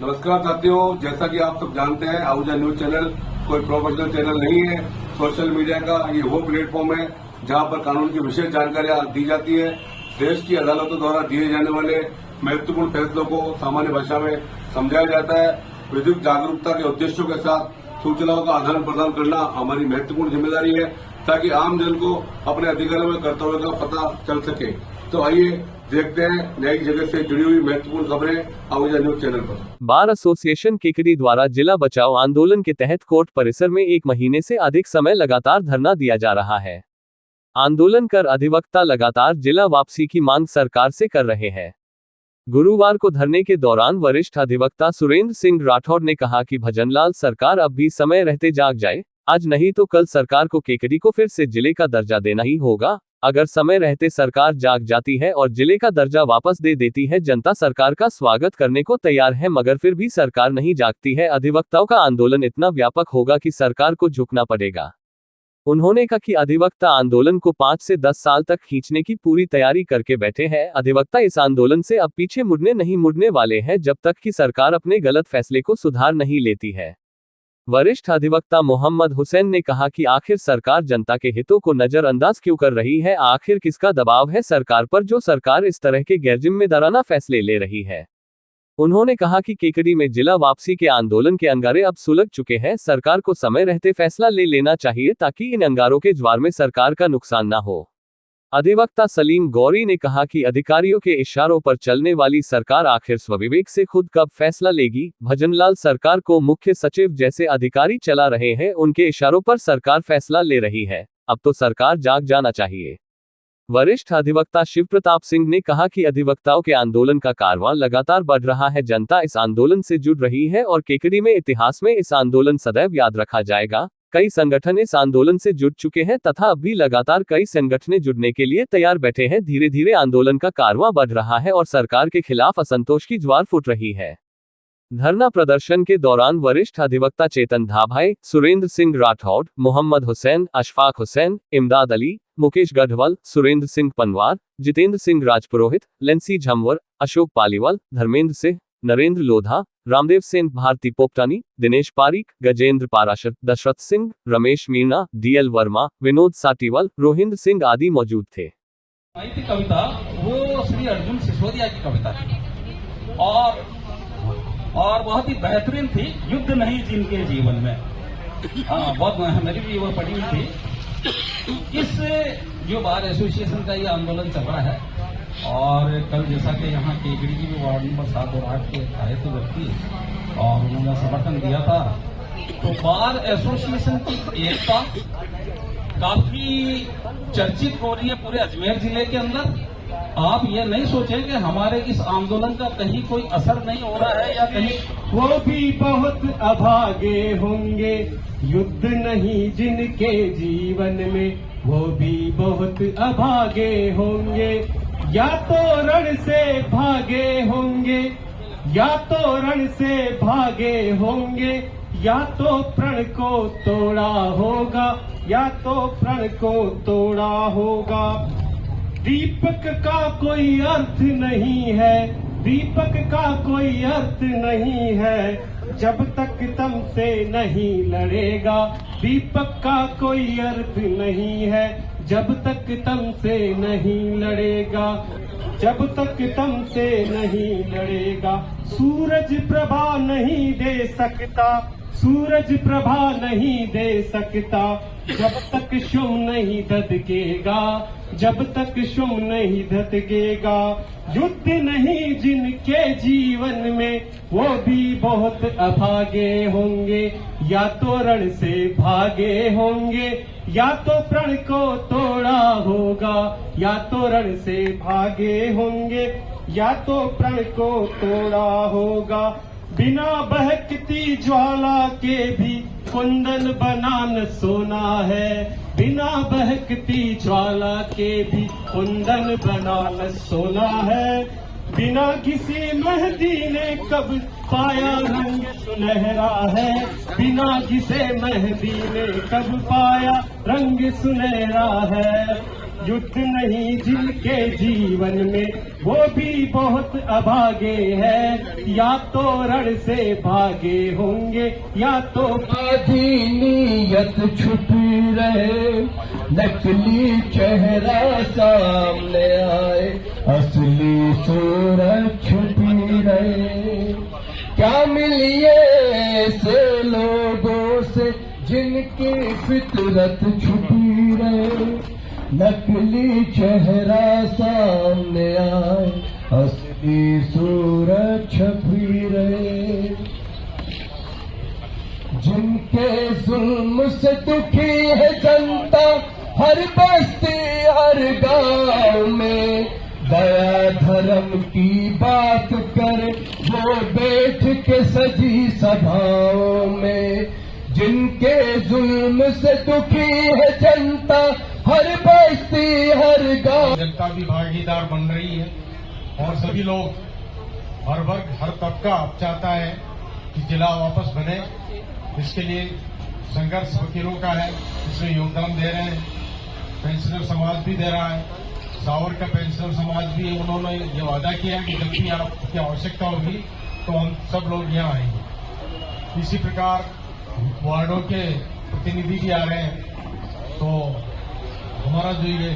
नमस्कार साथियों, जैसा कि आप सब जानते हैं आहूजा न्यूज चैनल कोई प्रोफेशनल चैनल नहीं है। सोशल मीडिया का ये वो प्लेटफॉर्म है जहां पर कानून की विशेष जानकारियां दी जाती है। देश की अदालतों द्वारा दिए जाने वाले महत्वपूर्ण फैसलों को सामान्य भाषा में समझाया जाता है। विधिक जागरूकता के उद्देश्यों के साथ सूचनाओं का आदान प्रदान करना हमारी महत्वपूर्ण जिम्मेदारी है ताकि आम जन को अपने अधिकारों में कर्तव्यों का पता चल सके। तो आइए देखते हैं नई जगह से जुड़ी हुई महत्वपूर्ण खबरें आहूजा न्यूज चैनल पर। बार एसोसिएशन केकड़ी द्वारा जिला बचाओ आंदोलन के तहत कोर्ट परिसर में 1 महीने से अधिक समय लगातार धरना दिया जा रहा है। आंदोलन कर अधिवक्ता लगातार जिला वापसी की मांग सरकार से कर रहे हैं। गुरुवार को धरने के दौरान वरिष्ठ अधिवक्ता सुरेंद्र सिंह राठौड़ ने कहा कि भजनलाल सरकार अब भी समय रहते जाग जाए, आज नहीं तो कल सरकार को केकड़ी को फिर से जिले का दर्जा देना ही होगा। अगर समय रहते सरकार जाग जाती है और जिले का दर्जा वापस दे देती है, जनता सरकार का स्वागत करने को तैयार है, मगर फिर भी सरकार नहीं जागती है। अधिवक्ताओं का आंदोलन इतना व्यापक होगा कि सरकार को झुकना पड़ेगा। उन्होंने कहा कि अधिवक्ता आंदोलन को 5 से 10 साल तक खींचने की पूरी तैयारी करके बैठे हैं। अधिवक्ता इस आंदोलन से अब पीछे नहीं मुड़ने वाले हैं जब तक कि सरकार अपने गलत फैसले को सुधार नहीं लेती है। वरिष्ठ अधिवक्ता मोहम्मद हुसैन ने कहा कि आखिर सरकार जनता के हितों को नजरअंदाज क्यों कर रही है, आखिर किसका दबाव है सरकार पर जो सरकार इस तरह के गैरजिम्मेदाराना फैसले ले रही है। उन्होंने कहा कि केकड़ी में जिला वापसी के आंदोलन के अंगारे अब सुलग चुके हैं, सरकार को समय रहते फैसला ले लेना चाहिए ताकि इन अंगारों के ज्वार में सरकार का नुकसान न हो। अधिवक्ता सलीम गौरी ने कहा कि अधिकारियों के इशारों पर चलने वाली सरकार आखिर स्वविवेक से खुद कब फैसला लेगी। भजनलाल सरकार को मुख्य सचिव जैसे अधिकारी चला रहे हैं, उनके इशारों पर सरकार फैसला ले रही है, अब तो सरकार जाग जाना चाहिए। वरिष्ठ अधिवक्ता शिव प्रताप सिंह ने कहा कि अधिवक्ताओं के आंदोलन का कारवां लगातार बढ़ रहा है, जनता इस आंदोलन से जुड़ रही है और केकड़ी में इतिहास में इस आंदोलन सदैव याद रखा जाएगा। कई संगठन इस आंदोलन से जुड़ चुके हैं तथा अब भी लगातार कई संगठनें जुड़ने के लिए तैयार बैठे हैं। धीरे धीरे आंदोलन का कारवां बढ़ रहा है और सरकार के खिलाफ असंतोष की ज्वार फूट रही है। धरना प्रदर्शन के दौरान वरिष्ठ अधिवक्ता चेतन धाभाई, सुरेंद्र सिंह राठौड़, मोहम्मद हुसैन, अशफाक हुसैन, इमदाद अली, मुकेश गढ़वाल, सुरेंद्र सिंह पनवार, जितेंद्र सिंह राजपुरोहित, लेंसी झमवर, अशोक पालीवाल, धर्मेंद्र सिंह, नरेंद्र लोधा, रामदेव सेन, भारती पोपटानी, दिनेश पारीक, गजेंद्र पाराशर, दशरथ सिंह, रमेश मीणा, डीएल वर्मा, विनोद साटीवाल, रोहिंद्र सिंह आदि मौजूद थे। कविता वो श्री अर्जुन सिसोदिया की कविता थी और बहुत ही बेहतरीन थी। युद्ध नहीं जिनके जीवन में, हाँ बहुत मेरी भी वो पढ़ी हुई थी। इस जो बार एसोसिएशन का ये आंदोलन चल रहा है और कल जैसा कि यहाँ केकड़ी की भी वार्ड नंबर 7 और 8 के आए थे व्यक्ति और उन्होंने समर्थन दिया था, तो बार एसोसिएशन की एकता काफी चर्चित हो रही है पूरे अजमेर जिले के अंदर। आप ये नहीं सोचें कि हमारे इस आंदोलन का कहीं कोई असर नहीं हो रहा है या कहीं। वो भी बहुत अभागे होंगे युद्ध नहीं जिनके जीवन में, वो भी बहुत अभागे होंगे, या तो रण से भागे होंगे, या तो रण से भागे होंगे, या तो प्रण को तोड़ा होगा, या तो प्रण को तोड़ा होगा। दीपक का कोई अर्थ नहीं है, दीपक का कोई अर्थ नहीं है जब तक तम से नहीं लड़ेगा। दीपक का कोई अर्थ नहीं है जब तक तम से नहीं लड़ेगा, जब तक तम से नहीं लड़ेगा। सूरज प्रभा नहीं दे सकता, सूरज प्रभा नहीं दे सकता जब तक शुम नहीं धधकेगा, जब तक शुम नहीं धधकेगा। युद्ध नहीं जिनके जीवन में, वो भी बहुत अभागे होंगे, या तो रण से भागे होंगे, या तो प्रण को तोड़ा होगा, या तो रण से भागे होंगे, या तो प्रण को तोड़ा होगा। बिना बहकती ज्वाला के भी कुंदन बनान सोना है, बिना बहकती ज्वाला के भी कुंदन बनान सोना है। बिना किसी मेहंदी ने कब पाया रंग सुनहरा है, बिना किसी मेहंदी ने कब पाया रंग सुनहरा है। युद्ध नहीं जिनके जीवन में वो भी बहुत अभागे हैं। या तो रण से भागे होंगे या तो आधी नीयत छुपी रहे, नकली चेहरा सामने आए, असली सूरत छुपी रहे। क्या मिलिए ऐसे लोगों से जिनकी फितरत छुपी रहे, नकली चेहरा सामने आए, असली सूरत छुपी रहे। जिनके जुल्म से दुखी है जनता, हर बस्ती हर गांव में, दया धर्म की बात करे वो बैठ के सजी सभाओं में। जिनके जुल्म से दुखी है जनता, हर बस्ती हर गांव। जनता भी भागीदार बन रही है और सभी लोग, हर वर्ग हर तबका अब चाहता है कि जिला वापस बने। इसके लिए संघर्ष वकीलों का है, इसमें योगदान दे रहे हैं। पेंशनर समाज भी दे रहा है, सावर का पेंशनर समाज भी, उन्होंने ये वादा किया कि जब भी आपकी आवश्यकता होगी तो हम सब लोग यहाँ आएंगे। इसी प्रकार वार्डों के प्रतिनिधि भी आ रहे हैं। तो हमारा जो ये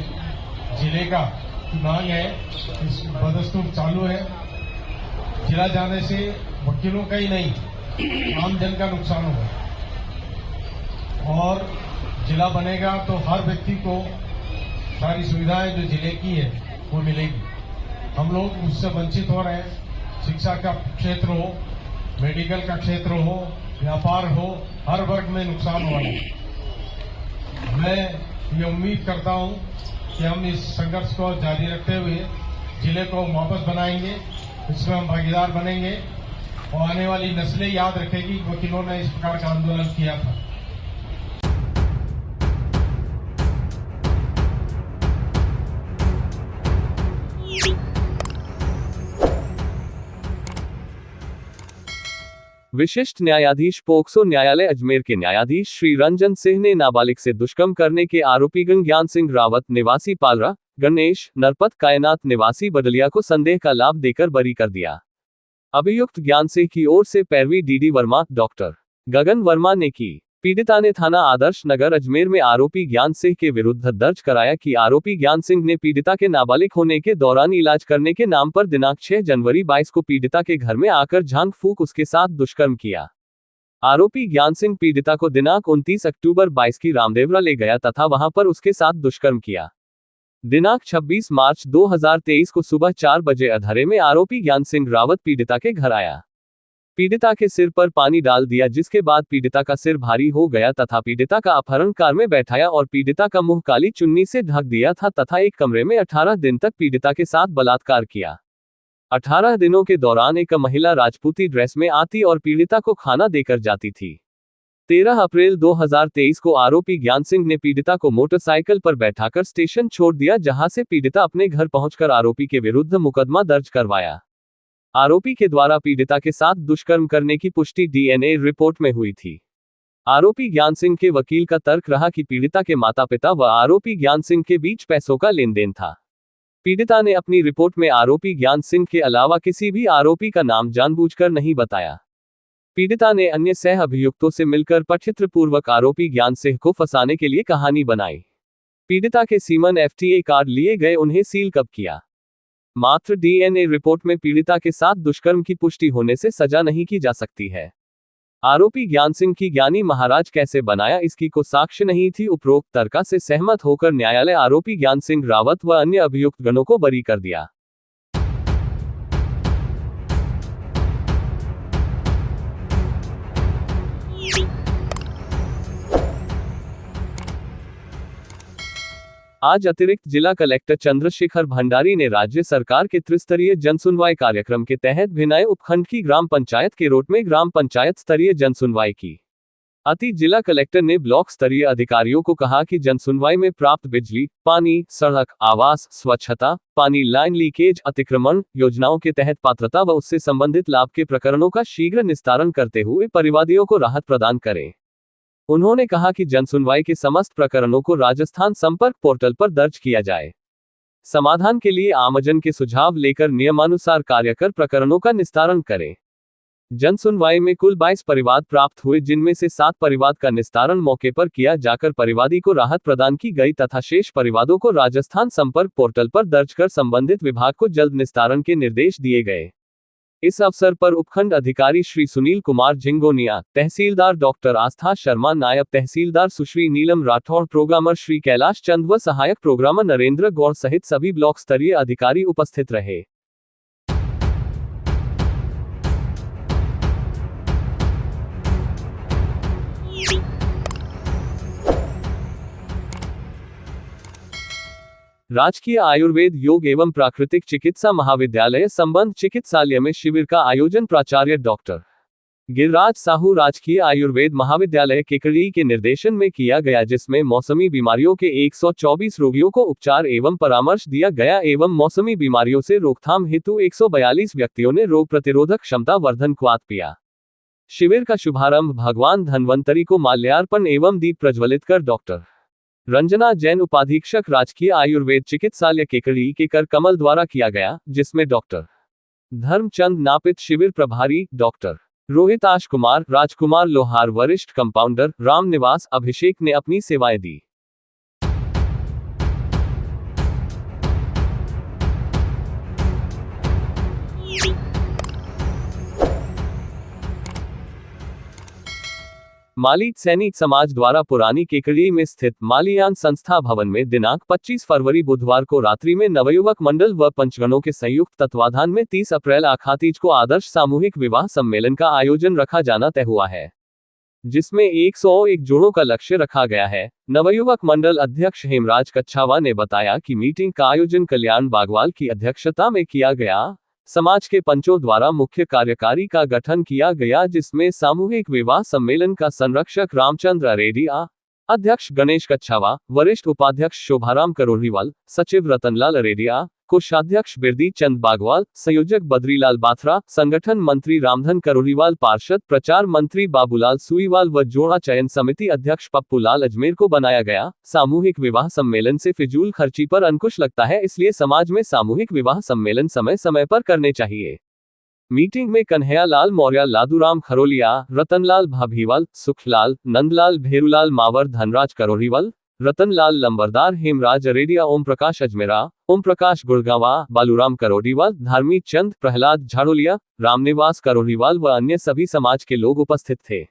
जिले का मांग है, इस बदस्तूर चालू है। जिला जाने से वकीलों का ही नहीं, आम जन का नुकसान होगा, और जिला बनेगा तो हर व्यक्ति को सारी सुविधाएं जो जिले की है वो मिलेगी। हम लोग उससे वंचित हो रहे हैं। शिक्षा का क्षेत्र हो, मेडिकल का क्षेत्र हो, व्यापार हो, हर वर्ग में नुकसान हुआ है। मैं ये उम्मीद करता हूं कि हम इस संघर्ष को जारी रखते हुए जिले को वापस बनाएंगे, इसमें हम भागीदार बनेंगे और आने वाली नस्लें याद रखेगी वकीलों ने इस प्रकार का आंदोलन किया था। विशिष्ट न्यायाधीश पोक्सो न्यायालय अजमेर के न्यायाधीश श्री रंजन सिंह ने नाबालिग से दुष्कर्म करने के आरोपी ज्ञान सिंह रावत निवासी पालरा, गणेश नरपत कायनात निवासी बडलिया को संदेह का लाभ देकर बरी कर दिया। अभियुक्त ज्ञान सिंह की ओर से पैरवी डीडी वर्मा, डॉक्टर गगन वर्मा ने की। पीड़िता ने थाना आदर्श नगर अजमेर में आरोपी ज्ञान सिंह के विरुद्ध दर्ज कराया कि आरोपी ज्ञान सिंह ने पीड़िता के नाबालिग होने के दौरान इलाज करने के नाम पर दिनांक 6 जनवरी 22 को पीड़िता के घर में आकर झांक फूंक उसके साथ दुष्कर्म किया। आरोपी ज्ञान सिंह पीड़िता को दिनांक 29 अक्टूबर 22 की रामदेवरा ले गया तथा वहां पर उसके साथ दुष्कर्म किया। दिनांक 26 मार्च 2023 को सुबह 4 बजे अंधेरे में आरोपी ज्ञान सिंह रावत पीड़िता के घर आया। पीड़िता के सिर पर पानी डाल दिया, जिसके बाद पीड़िता का सिर भारी हो गया तथा पीड़िता का अपहरण कार में बैठाया और पीड़िता का मुंह काली चुन्नी से ढक दिया था तथा एक कमरे में 18 दिन तक पीड़िता के साथ बलात्कार किया। 18 दिनों के दौरान एक महिला राजपूती ड्रेस में आती और पीड़िता को खाना देकर जाती थी। 13 अप्रैल 2023 को आरोपी ज्ञान सिंह ने पीड़िता को मोटरसाइकिल पर बैठाकर स्टेशन छोड़ दिया, जहां से पीड़िता अपने घर पहुंचकर आरोपी के विरुद्ध मुकदमा दर्ज करवाया। आरोपी के द्वारा पीड़िता के साथ दुष्कर्म करने की पुष्टि डीएनए रिपोर्ट में हुई थी। आरोपी ज्ञान सिंह के वकील का तर्क रहा कि पीड़िता के माता पिता व आरोपी ज्ञान सिंह के बीच पैसों का लेन देन था। पीड़िता ने अपनी रिपोर्ट में आरोपी ज्ञान सिंह के अलावा किसी भी आरोपी का नाम जानबूझकर नहीं बताया। पीड़िता ने अन्य सह अभियुक्तों से मिलकर पठित्रपूर्वक आरोपी ज्ञान सिंह को फंसाने के लिए कहानी बनाई। पीड़िता के सीमन एफटीए कार्ड लिए गए, उन्हें सील कब किया। मात्र डीएनए रिपोर्ट में पीड़िता के साथ दुष्कर्म की पुष्टि होने से सजा नहीं की जा सकती है। आरोपी ज्ञान सिंह की ज्ञानी महाराज कैसे बनाया, इसकी को साक्ष्य नहीं थी। उपरोक्त तर्क से सहमत होकर न्यायालय आरोपी ज्ञान सिंह रावत व अन्य अभियुक्त गणों को बरी कर दिया। आज अतिरिक्त जिला कलेक्टर चंद्रशेखर भंडारी ने राज्य सरकार के त्रिस्तरीय जनसुनवाई कार्यक्रम के तहत भिनाई उपखंड की ग्राम पंचायत केरोट में ग्राम पंचायत स्तरीय जनसुनवाई की। अति जिला कलेक्टर ने ब्लॉक स्तरीय अधिकारियों को कहा कि जनसुनवाई में प्राप्त बिजली, पानी, सड़क, आवास, स्वच्छता, पानी लाइन लीकेज, अतिक्रमण योजनाओं के तहत पात्रता व उससे संबंधित लाभ के प्रकरणों का शीघ्र निस्तारण करते हुए परिवादियों को राहत प्रदान करें। उन्होंने कहा कि जनसुनवाई के समस्त प्रकरणों को राजस्थान संपर्क पोर्टल पर दर्ज किया जाए। समाधान के लिए आमजन के सुझाव लेकर नियमानुसार कार्य कर प्रकरणों का निस्तारण करें। जनसुनवाई में कुल 22 परिवाद प्राप्त हुए, जिनमें से 7 परिवाद का निस्तारण मौके पर किया जाकर परिवादी को राहत प्रदान की गई तथा शेष परिवादों को राजस्थान संपर्क पोर्टल पर दर्ज कर संबंधित विभाग को जल्द निस्तारण के निर्देश दिए गए। इस अवसर पर उपखंड अधिकारी श्री सुनील कुमार झिंगोनिया, तहसीलदार डॉक्टर आस्था शर्मा, नायब तहसीलदार सुश्री नीलम राठौड़, प्रोग्रामर श्री कैलाश चंद व सहायक प्रोग्रामर नरेंद्र गौड़ सहित सभी ब्लॉक स्तरीय अधिकारी उपस्थित रहे। राजकीय आयुर्वेद योग एवं प्राकृतिक चिकित्सा महाविद्यालय संबंध चिकित्सालय में शिविर का आयोजन प्राचार्य डॉक्टर गिरिराज साहू, राजकीय आयुर्वेद महाविद्यालय केकड़ी के निर्देशन में किया गया, जिसमें मौसमी बीमारियों के 124 रोगियों को उपचार एवं परामर्श दिया गया एवं मौसमी बीमारियों से रोकथाम हेतु 142 व्यक्तियों ने रोग प्रतिरोधक क्षमता वर्धन क्वाथ पिया। शिविर का शुभारंभ भगवान धन्वंतरी को माल्यार्पण एवं दीप प्रज्वलित कर डॉक्टर रंजना जैन, उपाधीक्षक राजकीय आयुर्वेद चिकित्सालय केकड़ी के कर कमल द्वारा किया गया, जिसमें डॉक्टर धर्मचंद नापित, शिविर प्रभारी डॉक्टर रोहित आश कुमार, राजकुमार लोहार, वरिष्ठ कंपाउंडर राम निवास अभिषेक ने अपनी सेवाएं दी। मालीत सैनिक समाज द्वारा पुरानी केकड़ी में स्थित मालीयान संस्था भवन में दिनांक 25 फरवरी बुधवार को रात्रि में नवयुवक मंडल व पंचगणों के संयुक्त तत्वाधान में 30 अप्रैल आखातीज को आदर्श सामूहिक विवाह सम्मेलन का आयोजन रखा जाना तय हुआ है, जिसमें 101 जोड़ों का लक्ष्य रखा गया है। नवयुवक मंडल अध्यक्ष हेमराज कच्छावा ने बताया कि मीटिंग का आयोजन कल्याण बागवाल की अध्यक्षता में किया गया। समाज के पंचों द्वारा मुख्य कार्यकारी का गठन किया गया, जिसमें सामूहिक विवाह सम्मेलन का संरक्षक रामचंद्र अरेडिया, अध्यक्ष गणेश कच्छावा, वरिष्ठ उपाध्यक्ष शोभाराम करोड़ीवाल, सचिव रतनलाल अरेडिया, कोषाध्यक्ष बिरदी चंद बागवाल, संयोजक बद्रीलाल बाथरा, संगठन मंत्री रामधन करोड़ीवाल, पार्षद प्रचार मंत्री बाबूलाल सुईवाल व जोड़ा चयन समिति अध्यक्ष पप्पू लाल अजमेर को बनाया गया। सामूहिक विवाह सम्मेलन से फिजूल खर्ची पर अंकुश लगता है, इसलिए समाज में सामूहिक विवाह सम्मेलन समय समय पर करने चाहिए। मीटिंग में कन्हैया लाल मौर्य, लादूराम खरोलिया, रतनलाल भाभीवाल, सुखलाल, नंदलाल, भेरूलाल मावर, धनराज करोड़ीवाल, रतनलाल लंबरदार, हेमराज अरेडिया, ओम प्रकाश अजमेरा, ओम प्रकाश गुड़गावा, बालूराम करोड़ीवाल, धार्मिक चंद, प्रहलाद झाड़ोलिया, रामनिवास करोड़ीवाल व अन्य सभी समाज के लोग उपस्थित थे।